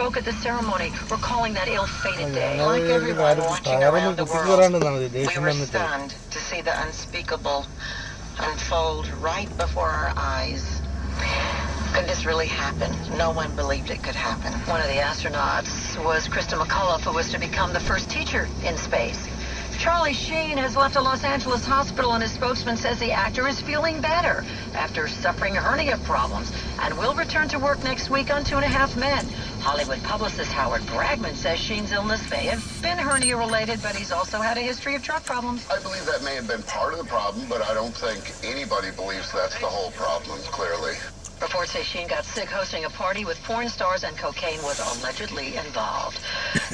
spoke at the ceremony, recalling that ill-fated day. Like everyone watching around the world, we were stunned to see the unspeakable unfold right before our eyes. Could this really happen? No one believed it could happen. One of the astronauts was Krista McCullough, who was to become the first teacher in space. Charlie Sheen has left a Los Angeles hospital, and his spokesman says the actor is feeling better after suffering hernia problems and will return to work next week on 2.5 Men. Hollywood publicist Howard Bragman says Sheen's illness may have been hernia-related, but he's also had a history of truck problems. I believe that may have been part of the problem, but I don't think anybody believes that's the whole problem, clearly. Reports say Sheen got sick hosting a party with porn stars, and cocaine was allegedly involved.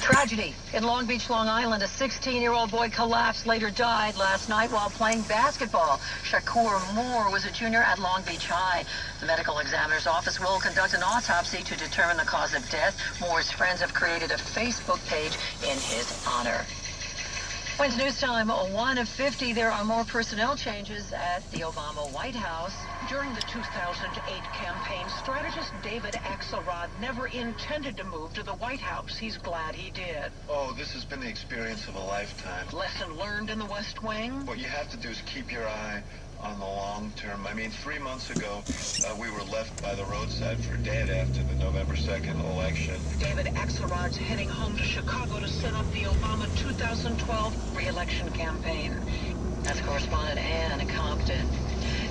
Tragedy in Long Beach, Long Island. A 16-year-old boy collapsed, later died last night while playing basketball. Shakur Moore was a junior at Long Beach High. The medical examiner's office will conduct an autopsy to determine the cause of death. Moore's friends have created a Facebook page in his honor. When's News Time 1 of 50. There are more personnel changes at the Obama White House. During the 2008 campaign, strategist David Axelrod never intended to move to the White House. He's glad he did. Oh, this has been the experience of a lifetime. Lesson learned in the West Wing? What you have to do is keep your eye on the long term. I mean, 3 months ago, we were left by the roadside for dead after the November 2nd election. David Axelrod's heading home to Chicago to set up the Obama 2012 re-election campaign. That's correspondent Ann Compton.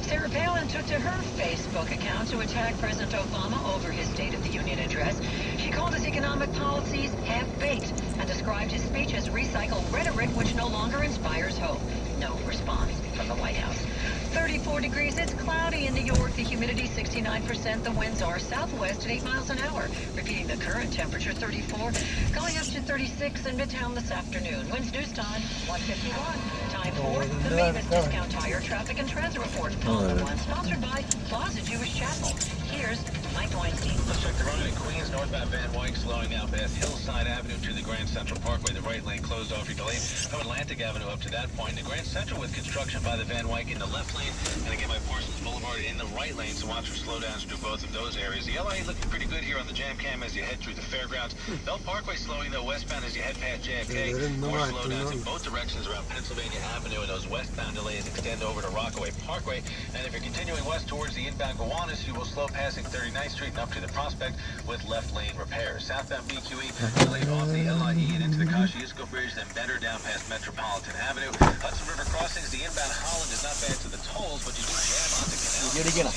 Sarah Palin took to her Facebook account to attack President Obama over his State of the Union address. She called his economic policies half-baked and described his speech as recycled rhetoric which no longer inspires hope. No response from the White House. 34 degrees. It's cloudy in New York. The humidity 69%. The winds are southwest at 8 miles an hour. Repeating the current temperature, 34. Going up to 36 in Midtown this afternoon. When's News Time 1:51. Time for the Mavis Discount Tire Traffic and Transit Report. Plaza One, sponsored by Plaza Jewish Chapel. Here's Mike Weinstein. Let's check the road in Queens. Northbound Van Wyck slowing down past Hillside Avenue to the Grand Central Parkway. The right lane closed off. You're delayed from Atlantic Avenue up to that point. The Grand Central with construction by the Van Wyck in the left lane. And again by Parsons Boulevard in the right lane. So watch for slowdowns through both of those areas. The LA looking pretty good here on the jam cam as you head through the fairgrounds. Bell Parkway slowing though westbound as you head past JFK. More slowdowns in both directions around Pennsylvania Avenue, and those westbound delays extend over to Rockaway Parkway. And if you're continuing west towards the inbound Gowanus, you will slow passing 39th Street and up to the Prospect with left lane repairs. Southbound BQE delayed off the LIE and into the Kosciuszko Bridge, then better down past Metropolitan Avenue. Hudson River crossings, the inbound Holland is not bad to the tolls, but you do jam onto Canal.